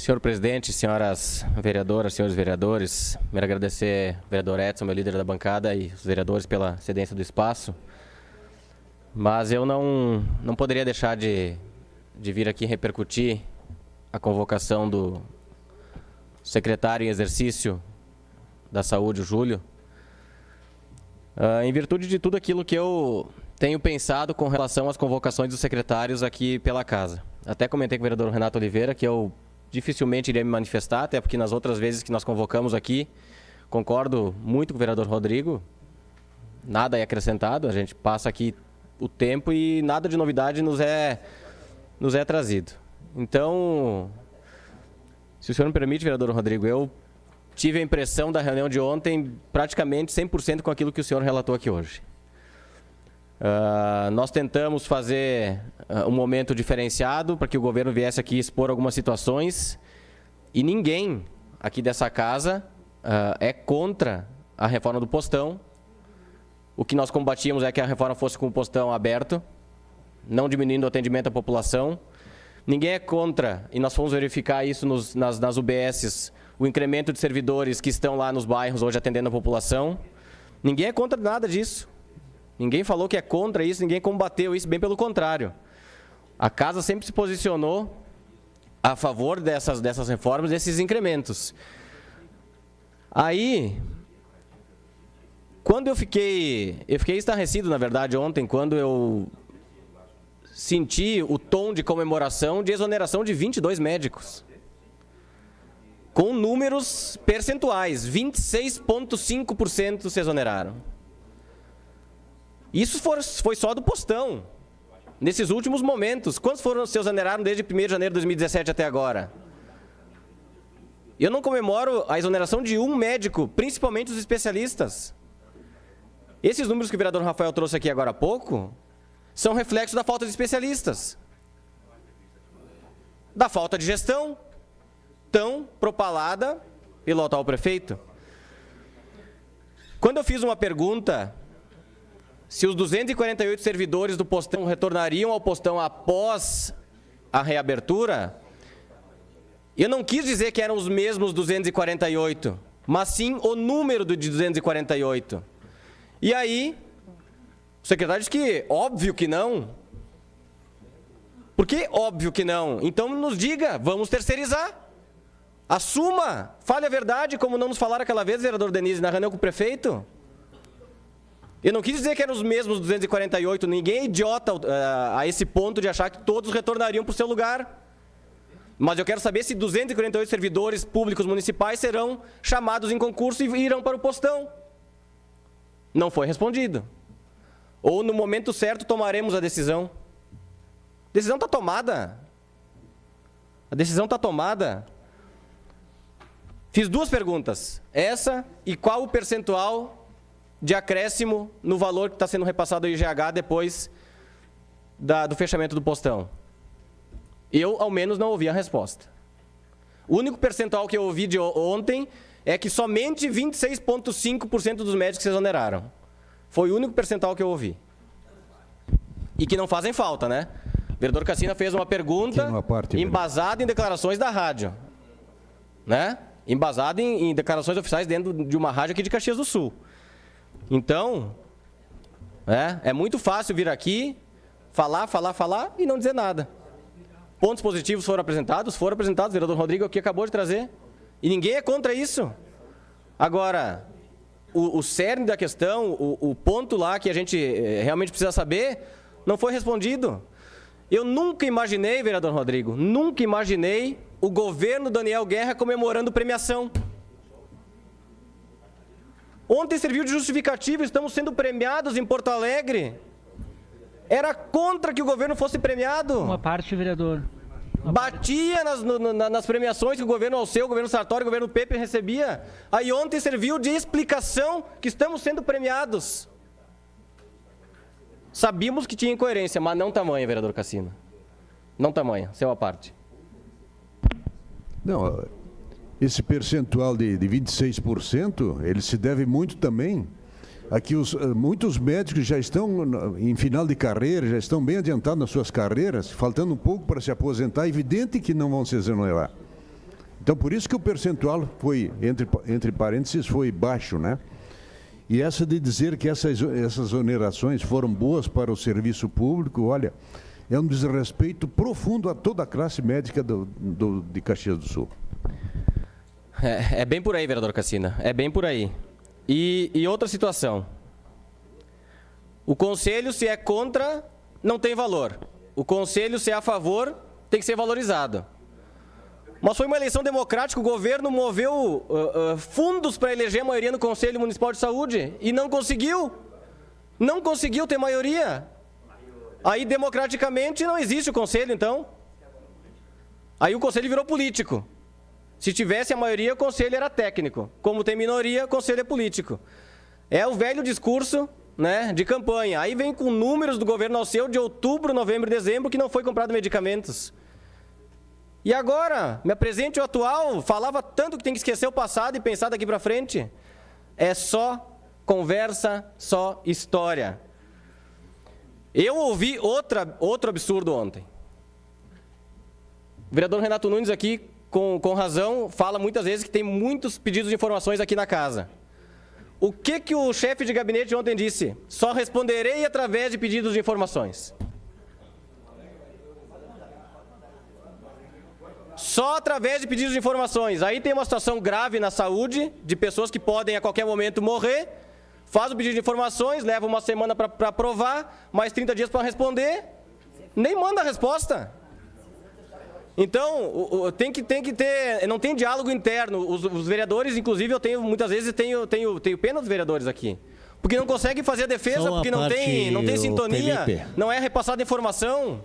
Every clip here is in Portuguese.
Senhor presidente, senhoras vereadoras, senhores vereadores, primeiro agradecer ao vereador Edson, meu líder da bancada, e os vereadores pela cedência do espaço. Mas eu não poderia deixar de vir aqui repercutir a convocação do secretário em exercício da Saúde, o Júlio, em virtude de tudo aquilo que eu tenho pensado com relação às convocações dos secretários aqui pela casa. Até comentei com o vereador Renato Oliveira que eu dificilmente iria me manifestar, até porque nas outras vezes que nós convocamos aqui, concordo muito com o vereador Rodrigo, nada é acrescentado, a gente passa aqui o tempo e nada de novidade nos é trazido. Então, se o senhor me permite, vereador Rodrigo, eu tive a impressão da reunião de ontem praticamente 100% com aquilo que o senhor relatou aqui hoje. Nós tentamos fazer um momento diferenciado para que o governo viesse aqui expor algumas situações e ninguém aqui dessa casa é contra a reforma do postão. O que nós combatíamos é que a reforma fosse com o postão aberto, não diminuindo o atendimento à população. Ninguém é contra, e nós fomos verificar isso nas UBSs, o incremento de servidores que estão lá nos bairros hoje atendendo a população. Ninguém é contra nada disso. Ninguém falou que é contra isso, ninguém combateu isso, bem pelo contrário. A casa sempre se posicionou a favor dessas reformas, desses incrementos. Aí, quando eu fiquei estarrecido, na verdade, ontem, quando eu senti o tom de comemoração de exoneração de 22 médicos. Com números percentuais, 26,5% se exoneraram. Isso foi só do postão. Nesses últimos momentos, quantos foram se exoneraram desde 1º de janeiro de 2017 até agora? Eu não comemoro a exoneração de um médico, principalmente os especialistas. Esses números que o vereador Rafael trouxe aqui agora há pouco são reflexos da falta de especialistas, da falta de gestão tão propalada pelo atual prefeito. Quando eu fiz uma pergunta se os 248 servidores do postão retornariam ao postão após a reabertura, eu não quis dizer que eram os mesmos 248, mas sim o número de 248. E aí, o secretário disse que óbvio que não. Por que óbvio que não? Então nos diga, vamos terceirizar. Assuma, fale a verdade, como não nos falaram aquela vez, vereador Denise, na reunião com o prefeito. Eu não quis dizer que eram os mesmos 248, ninguém é idiota a esse ponto de achar que todos retornariam para o seu lugar. Mas eu quero saber se 248 servidores públicos municipais serão chamados em concurso e irão para o postão. Não foi respondido. Ou no momento certo tomaremos a decisão. A decisão está tomada. A decisão está tomada. Fiz duas perguntas. Essa e qual o percentual de acréscimo no valor que está sendo repassado ao IGH depois do fechamento do postão. Eu, ao menos, não ouvi a resposta. O único percentual que eu ouvi de ontem é que somente 26,5% dos médicos se exoneraram. Foi o único percentual que eu ouvi. E que não fazem falta, né? O vereador Cassina fez uma pergunta embasada em declarações da rádio. Né? Embasada em declarações oficiais dentro de uma rádio aqui de Caxias do Sul. Então, é muito fácil vir aqui, falar e não dizer nada. Pontos positivos foram apresentados, o vereador Rodrigo aqui acabou de trazer. E ninguém é contra isso. Agora, o cerne da questão, o ponto lá que a gente realmente precisa saber, não foi respondido. Eu nunca imaginei, vereador Rodrigo, o governo Daniel Guerra comemorando premiação. Ontem serviu de justificativo, estamos sendo premiados em Porto Alegre. Era contra que o governo fosse premiado. Uma parte, vereador. Batia nas premiações que o governo Alceu, o governo Sartori, o governo Pepe recebia. Aí ontem serviu de explicação que estamos sendo premiados. Sabíamos que tinha incoerência, mas não tamanha, vereador Cassina. Não tamanha, seu à parte. Não, esse percentual de 26%, ele se deve muito também a que muitos médicos já estão em final de carreira, já estão bem adiantados nas suas carreiras, faltando um pouco para se aposentar, é evidente que não vão se exonerar. Então, por isso que o percentual foi, entre parênteses, foi baixo, né? E essa de dizer que essas onerações foram boas para o serviço público, olha, é um desrespeito profundo a toda a classe médica de Caxias do Sul. É bem por aí, vereador Cassina, é bem por aí. E outra situação. O conselho, se é contra, não tem valor. O conselho, se é a favor, tem que ser valorizado. Mas foi uma eleição democrática, o governo moveu fundos para eleger a maioria no Conselho Municipal de Saúde e não conseguiu. Não conseguiu ter maioria. Aí, democraticamente, não existe o Conselho, então. Aí o Conselho virou político. Se tivesse a maioria, o Conselho era técnico. Como tem minoria, o Conselho é político. É o velho discurso, né, de campanha. Aí vem com números do governo Alceu de outubro, novembro e dezembro que não foi comprado medicamentos. E agora, me apresente o atual, falava tanto que tem que esquecer o passado e pensar daqui para frente. É só conversa, só história. Eu ouvi outro absurdo ontem. O vereador Renato Nunes aqui, com razão, fala muitas vezes que tem muitos pedidos de informações aqui na casa. O que o chefe de gabinete ontem disse? Só responderei através de pedidos de informações. Só através de pedidos de informações. Aí tem uma situação grave na saúde, de pessoas que podem a qualquer momento morrer, faz o pedido de informações, leva uma semana para aprovar, mais 30 dias para responder, nem manda a resposta. Então, tem que ter, não tem diálogo interno. Os vereadores, inclusive, muitas vezes tenho pena dos vereadores aqui. Porque não conseguem fazer a defesa, porque não tem sintonia, Felipe. Não é repassada informação.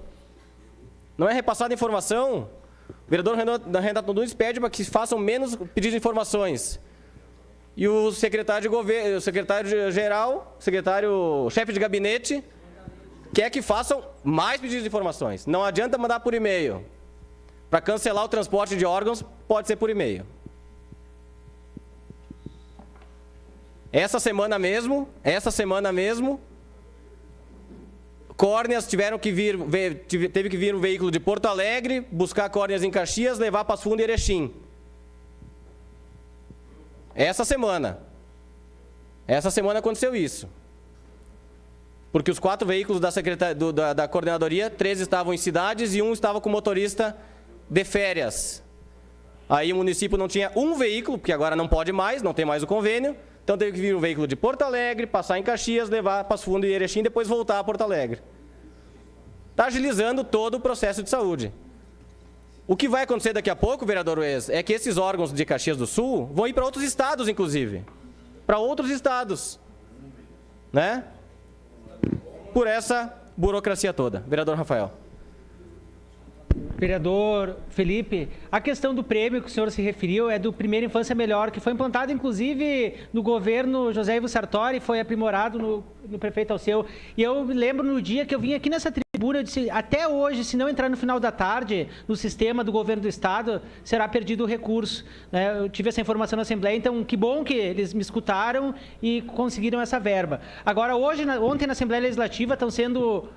Não é repassada informação. O vereador Renato Nunes pede para que façam menos pedidos de informações. E o secretário de governo, o secretário-geral, chefe de gabinete, quer que façam mais pedidos de informações. Não adianta mandar por e-mail. Para cancelar o transporte de órgãos, pode ser por e-mail. Essa semana mesmo, córneas teve que vir um veículo de Porto Alegre, buscar córneas em Caxias, levar para Passo Fundo e Erechim. Essa semana aconteceu isso. Porque os 4 veículos da coordenadoria, 3 estavam em cidades e 1 estava com motorista de férias. Aí o município não tinha um veículo, porque agora não pode mais, não tem mais o convênio. Então teve que vir um veículo de Porto Alegre, passar em Caxias, levar para Passo Fundo e Erechim, depois voltar a Porto Alegre. Está agilizando todo o processo de saúde. O que vai acontecer daqui a pouco, vereador Uez, é que esses órgãos de Caxias do Sul vão ir para outros estados, inclusive. Para outros estados. Né? Por essa burocracia toda. Vereador Rafael. Vereador Felipe, a questão do prêmio que o senhor se referiu é do Primeira Infância Melhor, que foi implantado, inclusive, no governo José Ivo Sartori, foi aprimorado no prefeito Alceu. E eu me lembro no dia que eu vim aqui nessa tribuna, eu disse, até hoje, se não entrar no final da tarde no sistema do governo do Estado, será perdido o recurso. Eu tive essa informação na Assembleia, então que bom que eles me escutaram e conseguiram essa verba. Agora, ontem na Assembleia Legislativa estão sendo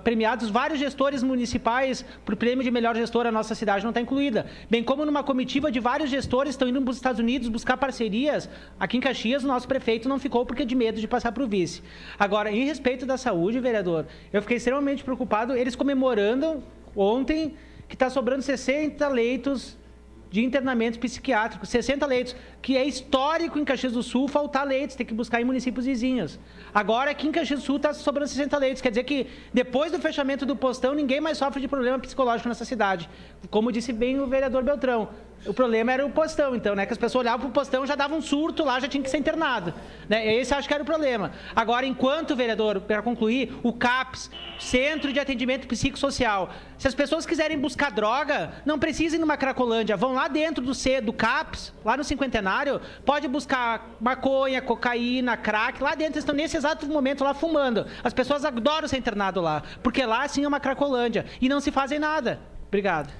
premiados vários gestores municipais para o prêmio de melhor gestor. A nossa cidade não está incluída. Bem como numa comitiva de vários gestores estão indo para os Estados Unidos buscar parcerias. Aqui em Caxias, o nosso prefeito não ficou porque de medo de passar para o vice. Agora, em respeito da saúde, vereador, eu fiquei extremamente preocupado, eles comemorando ontem que está sobrando 60 leitos de internamento psiquiátrico, 60 leitos, que é histórico em Caxias do Sul faltar leitos, tem que buscar em municípios vizinhos. Agora aqui em Caxias do Sul está sobrando 60 leitos, quer dizer que depois do fechamento do postão, ninguém mais sofre de problema psicológico nessa cidade. Como disse bem o vereador Beltrão, o problema era o postão, então, né? Que as pessoas olhavam para o postão, já davam um surto lá, já tinha que ser internado. Né? Esse acho que era o problema. Agora, enquanto, vereador, para concluir, o CAPS, Centro de Atendimento Psicossocial, se as pessoas quiserem buscar droga, não precisem ir numa Cracolândia, vão lá dentro do CAPS, lá no Cinquentenário, pode buscar maconha, cocaína, crack, lá dentro estão nesse exato momento lá fumando. As pessoas adoram ser internado lá, porque lá sim é uma Cracolândia e não se fazem nada. Obrigado.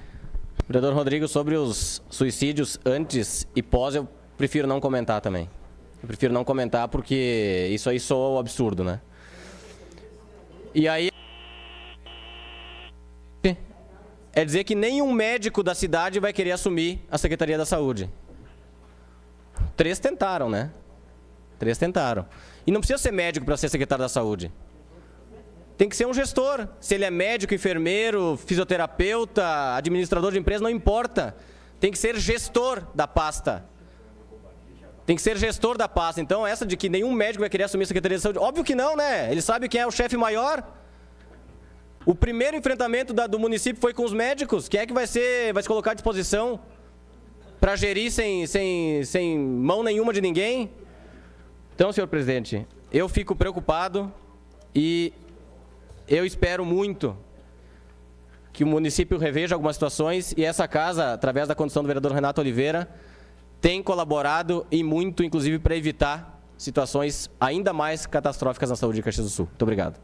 Vereador Rodrigo, sobre os suicídios antes e pós, eu prefiro não comentar também. Eu prefiro não comentar porque isso aí soa absurdo, né? E aí... é dizer que nenhum médico da cidade vai querer assumir a Secretaria da Saúde. 3 tentaram, né? 3 tentaram. E não precisa ser médico para ser secretário da Saúde. Tem que ser um gestor. Se ele é médico, enfermeiro, fisioterapeuta, administrador de empresa, não importa. Tem que ser gestor da pasta. Tem que ser gestor da pasta. Então, essa de que nenhum médico vai querer assumir a Secretaria de Saúde, óbvio que não, né? Ele sabe quem é o chefe maior. O primeiro enfrentamento do município foi com os médicos. Quem é que vai se colocar à disposição para gerir sem mão nenhuma de ninguém? Então, senhor presidente, eu fico preocupado e eu espero muito que o município reveja algumas situações e essa casa, através da condução do vereador Renato Oliveira, tem colaborado e muito, inclusive, para evitar situações ainda mais catastróficas na saúde de Caxias do Sul. Muito obrigado.